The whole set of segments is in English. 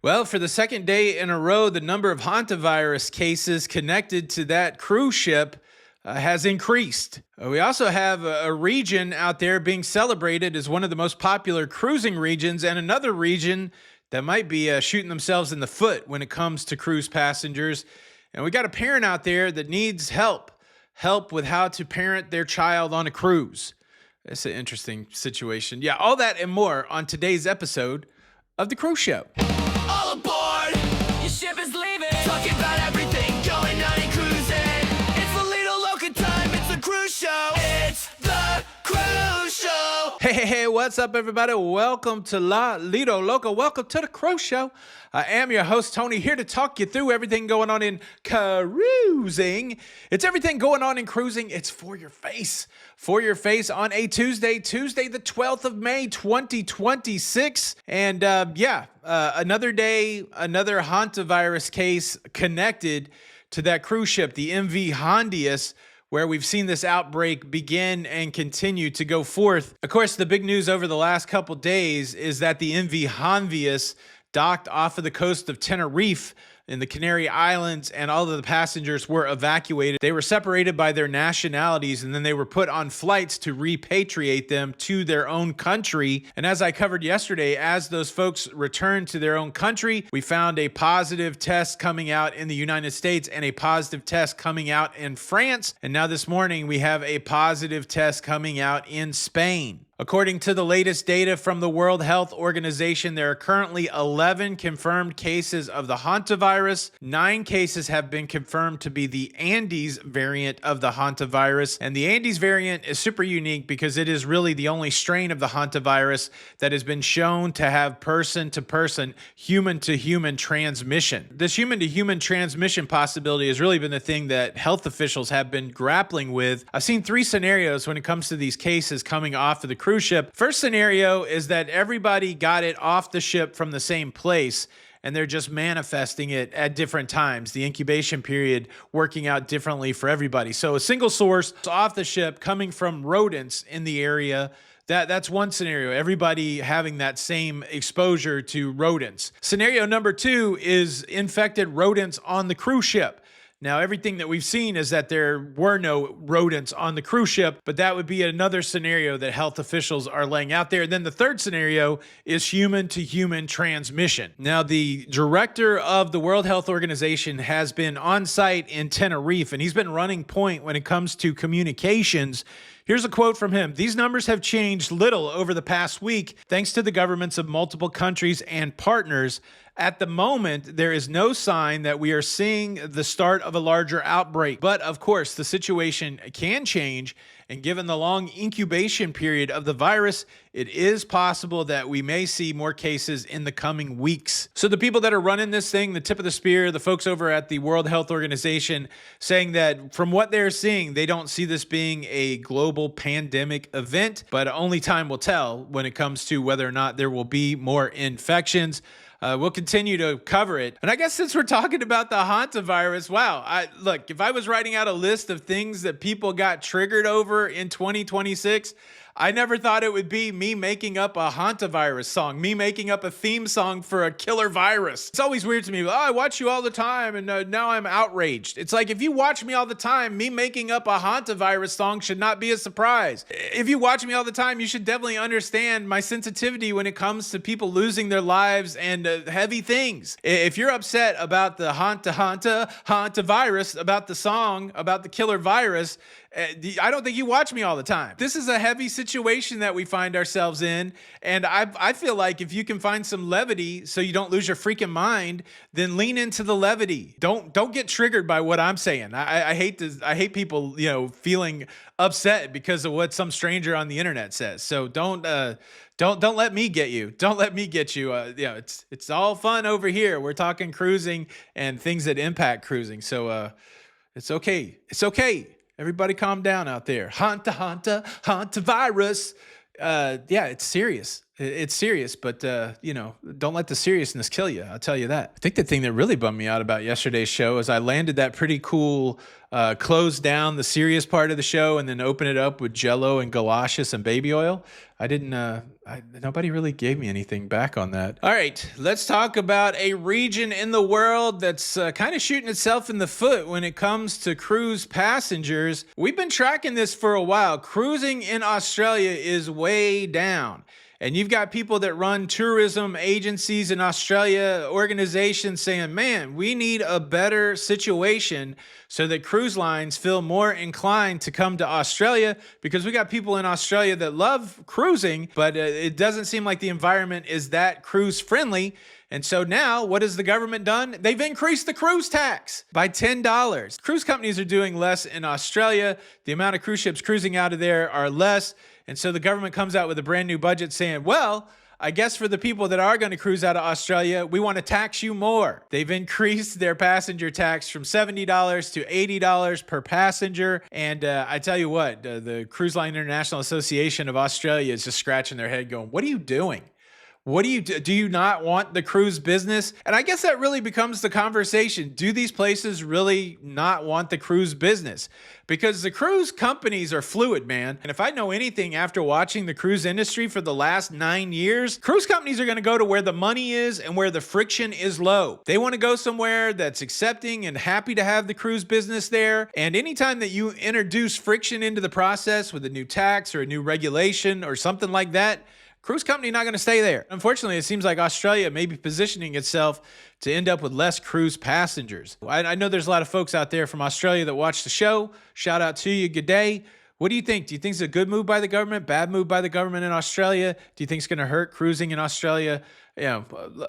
Well, for the second day in a row, the number of hantavirus cases connected to that cruise ship has increased. We also have a region out there being celebrated as one of the most popular cruising regions, and another region that might be shooting themselves in the foot when it comes to cruise passengers. And we got a parent out there that needs help with how to parent their child on a cruise. It's an interesting situation. Yeah, all that and more on today's episode of The Cruise Show. All aboard! Your ship is leaving. Talking about everything going on in cruising. It's the Lido Loca time. It's the cruise show. It's the cruise show. Hey, what's up, everybody? Welcome to La Lido Loca. Welcome to The Cruise Show. I am your host, Tony, here to talk you through everything going on in cruising. It's everything going on in cruising. It's for your face. For your face on a Tuesday the 12th of May, 2026. And another day, another hantavirus case connected to that cruise ship, the MV Hantavirus, where we've seen this outbreak begin and continue to go forth. Of course, the big news over the last couple days is that the MV Hantavirus docked off of the coast of Tenerife in the Canary Islands, and all of the passengers were evacuated. They were separated by their nationalities, and then they were put on flights to repatriate them to their own country. And as I covered yesterday, as those folks returned to their own country, we found a positive test coming out in the United States and a positive test coming out in France. And now this morning, we have a positive test coming out in Spain. According to the latest data from the World Health Organization, there are currently 11 confirmed cases of the hantavirus. 9 cases have been confirmed to be the Andes variant of the hantavirus. And the Andes variant is super unique because it is really the only strain of the hantavirus that has been shown to have person-to-person, human-to-human transmission. This human-to-human transmission possibility has really been the thing that health officials have been grappling with. I've seen 3 scenarios when it comes to these cases coming off of the cruise ship. First scenario is that everybody got it off the ship from the same place, and they're just manifesting it at different times. The incubation period working out differently for everybody. So a single source off the ship coming from rodents in the area. That's one scenario, everybody having that same exposure to rodents. Scenario number 2 is infected rodents on the cruise ship. Now, everything that we've seen is that there were no rodents on the cruise ship, but that would be another scenario that health officials are laying out there. And then the third scenario is human-to-human transmission. Now, the director of the World Health Organization has been on site in Tenerife, and he's been running point when it comes to communications. Here's a quote from him. "These numbers have changed little over the past week, thanks to the governments of multiple countries and partners. At the moment, there is no sign that we are seeing the start of a larger outbreak. But of course, the situation can change. And given the long incubation period of the virus, it is possible that we may see more cases in the coming weeks." So the people that are running this thing, the tip of the spear, the folks over at the World Health Organization, saying that from what they're seeing, they don't see this being a global pandemic event, but only time will tell when it comes to whether or not there will be more infections. We'll continue to cover it. And I guess since we're talking about the hantavirus, wow, look, if I was writing out a list of things that people got triggered over in 2026, I never thought it would be me making up a hantavirus song, me making up a theme song for a killer virus. It's always weird to me. Oh, I watch you all the time, and now I'm outraged. It's like, if you watch me all the time, me making up a hantavirus song should not be a surprise. If you watch me all the time, you should definitely understand my sensitivity when it comes to people losing their lives and heavy things. If you're upset about the hantavirus, about the song, about the killer virus, I don't think you watch me all the time. This is a heavy situation that we find ourselves in, and I feel like if you can find some levity so you don't lose your freaking mind, then lean into the levity. Don't get triggered by what I'm saying. I hate people, feeling upset because of what some stranger on the internet says. So don't let me get you. Don't let me get you. It's all fun over here. We're talking cruising and things that impact cruising. So it's okay. It's okay. Everybody calm down out there. Hantavirus. It's serious. It's serious, but don't let the seriousness kill you. I'll tell you that. I think the thing that really bummed me out about yesterday's show is I landed that pretty cool close down the serious part of the show and then open it up with Jello and galoshes and baby oil. I didn't. Nobody really gave me anything back on that. All right, let's talk about a region in the world that's kind of shooting itself in the foot when it comes to cruise passengers. We've been tracking this for a while. Cruising in Australia is way down. And you've got people that run tourism agencies in Australia, organizations saying, man, we need a better situation so that cruise lines feel more inclined to come to Australia, because we got people in Australia that love cruising, but it doesn't seem like the environment is that cruise friendly. And so now what has the government done? They've increased the cruise tax by $10. Cruise companies are doing less in Australia. The amount of cruise ships cruising out of there are less. And so the government comes out with a brand new budget saying, well, I guess for the people that are going to cruise out of Australia, we want to tax you more. They've increased their passenger tax from $70 to $80 per passenger. And I tell you what, the Cruise Line International Association of Australia is just scratching their head going, what are you doing? What do you do? Do you not want the cruise business? And I guess that really becomes the conversation. Do these places really not want the cruise business? Because the cruise companies are fluid, man. And if I know anything after watching the cruise industry for the last 9 years, cruise companies are going to go to where the money is and where the friction is low. They want to go somewhere that's accepting and happy to have the cruise business there. And anytime that you introduce friction into the process with a new tax or a new regulation or something like that, cruise company not going to stay there. Unfortunately, it seems like Australia may be positioning itself to end up with less cruise passengers. I know there's a lot of folks out there from Australia that watch the show. Shout out to you. Good day. What do you think? Do you think it's a good move by the government, bad move by the government in Australia? Do you think it's going to hurt cruising in Australia?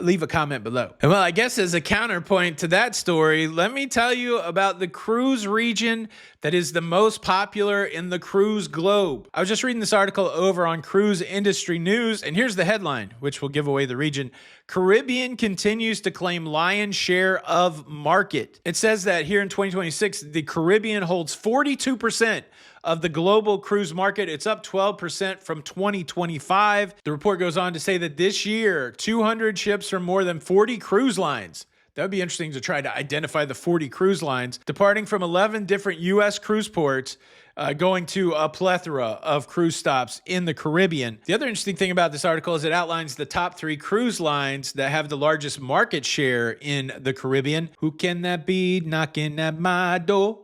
Leave a comment below. And well, I guess as a counterpoint to that story, let me tell you about the cruise region that is the most popular in the cruise globe. I was just reading this article over on Cruise Industry News, and here's the headline, which will give away the region. Caribbean continues to claim lion's share of market. It says that here in 2026, the Caribbean holds 42% of the global cruise market. It's up 12% from 2025. The report goes on to say that this year, 200 ships from more than 40 cruise lines. That would be interesting to try to identify the 40 cruise lines, departing from 11 different U.S. cruise ports, going to a plethora of cruise stops in the Caribbean. The other interesting thing about this article is it outlines the top 3 cruise lines that have the largest market share in the Caribbean. Who can that be knocking at my door?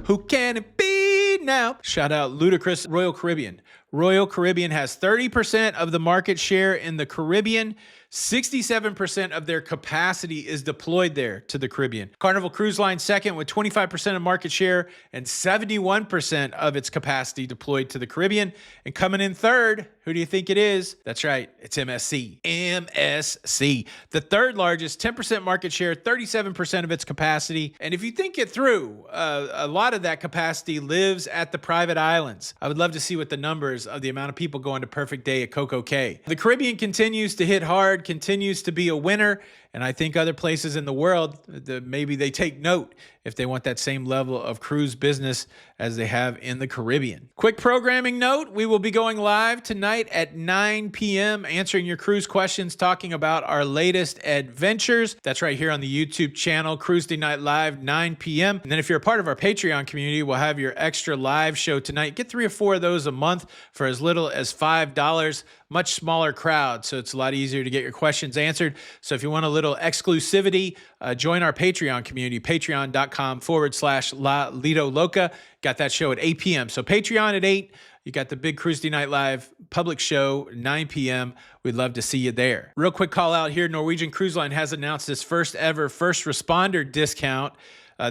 Who can it be now? Shout out Ludacris, Royal Caribbean. Royal Caribbean has 30% of the market share in the Caribbean. 67% of their capacity is deployed there to the Caribbean. Carnival Cruise Line second with 25% of market share and 71% of its capacity deployed to the Caribbean. And coming in third, who do you think it is? That's right, it's MSC. MSC, the third largest, 10% market share, 37% of its capacity. And if you think it through, a lot of that capacity lives at the private islands. I would love to see what the numbers of the amount of people going to Perfect Day at Coco Cay. The Caribbean continues to hit hard, continues to be a winner, and I think other places in the world, maybe they take note if they want that same level of cruise business as they have in the Caribbean. Quick programming note, we will be going live tonight at 9 p.m. answering your cruise questions, talking about our latest adventures. That's right here on the YouTube channel, Cruise Day Night Live, 9 p.m. And then if you're a part of our Patreon community, we'll have your extra live show tonight. Get 3 or 4 of those a month for as little as $5. Much smaller crowd, so it's a lot easier to get your questions answered. So if you want a little exclusivity, join our Patreon community, patreon.com/La Lido Loca. Got that show at 8 p.m. So Patreon at 8. You got the big Cruise Day Night Live public show, 9 p.m. We'd love to see you there. Real quick call out here. Norwegian Cruise Line has announced its first ever first responder discount.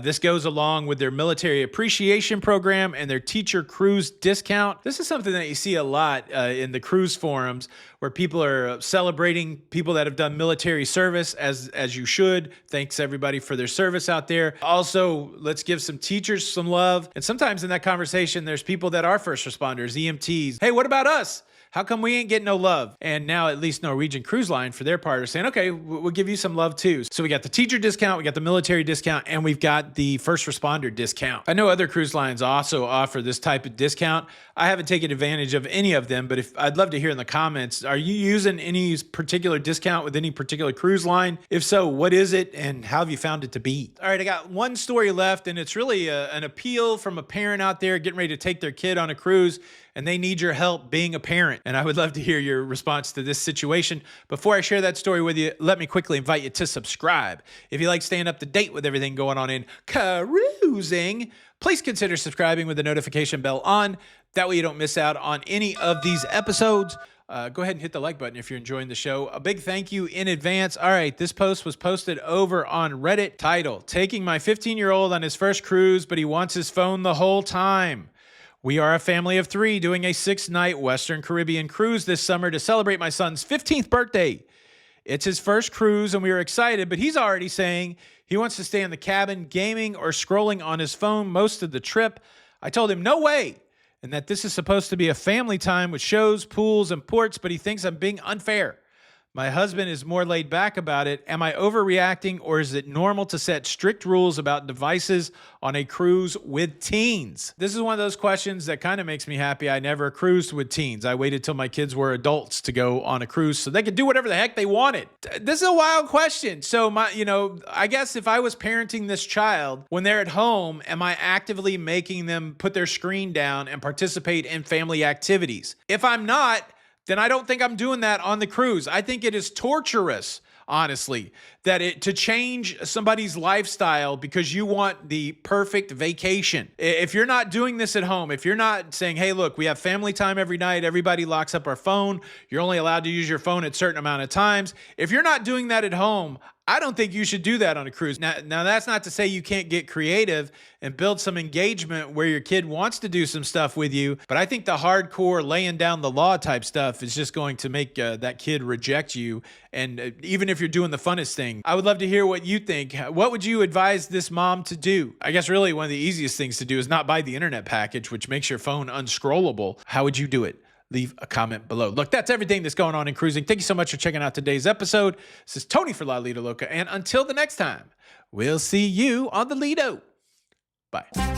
This goes along with their military appreciation program and their teacher cruise discount. This is something that you see a lot in the cruise forums where people are celebrating people that have done military service as you should. Thanks everybody for their service out there. Also, let's give some teachers some love. And sometimes in that conversation, there's people that are first responders, EMTs. Hey, what about us? How come we ain't getting no love? And now at least Norwegian Cruise Line for their part are saying, okay, we'll give you some love too. So we got the teacher discount, we got the military discount, and we've got the first responder discount. I know other cruise lines also offer this type of discount. I haven't taken advantage of any of them, but I'd love to hear in the comments, are you using any particular discount with any particular cruise line? If so, what is it and how have you found it to be? All right, I got one story left, and it's really an appeal from a parent out there getting ready to take their kid on a cruise, and they need your help being a parent. And I would love to hear your response to this situation. Before I share that story with you, let me quickly invite you to subscribe. If you like staying up to date with everything going on in cruising, please consider subscribing with the notification bell on. That way you don't miss out on any of these episodes. Go ahead and hit the like button if you're enjoying the show. A big thank you in advance. All right, this post was posted over on Reddit. Title, taking my 15-year-old on his first cruise, but he wants his phone the whole time. We are a family of 3 doing a 6-night Western Caribbean cruise this summer to celebrate my son's 15th birthday. It's his first cruise and we are excited, but he's already saying he wants to stay in the cabin gaming or scrolling on his phone most of the trip. I told him no way, and that this is supposed to be a family time with shows, pools, and ports, but he thinks I'm being unfair. My husband is more laid back about it. Am I overreacting, or is it normal to set strict rules about devices on a cruise with teens? This is one of those questions that kind of makes me happy. I never cruised with teens. I waited till my kids were adults to go on a cruise so they could do whatever the heck they wanted. This is a wild question. So I guess if I was parenting this child when they're at home, am I actively making them put their screen down and participate in family activities? If I'm not, then I don't think I'm doing that on the cruise. I think it is torturous, honestly, to change somebody's lifestyle because you want the perfect vacation. If you're not doing this at home, if you're not saying, hey, look, we have family time every night, everybody locks up our phone, you're only allowed to use your phone at a certain amount of times. If you're not doing that at home, I don't think you should do that on a cruise. Now, that's not to say you can't get creative and build some engagement where your kid wants to do some stuff with you, but I think the hardcore laying down the law type stuff is just going to make that kid reject you. And even if you're doing the funnest thing, I would love to hear what you think. What would you advise this mom to do? I guess really one of the easiest things to do is not buy the internet package, which makes your phone unscrollable. How would you do it? Leave a comment below. Look, that's everything that's going on in cruising. Thank you so much for checking out today's episode. This is Tony for La Lido Loca, and until the next time, we'll see you on the Lido. Bye.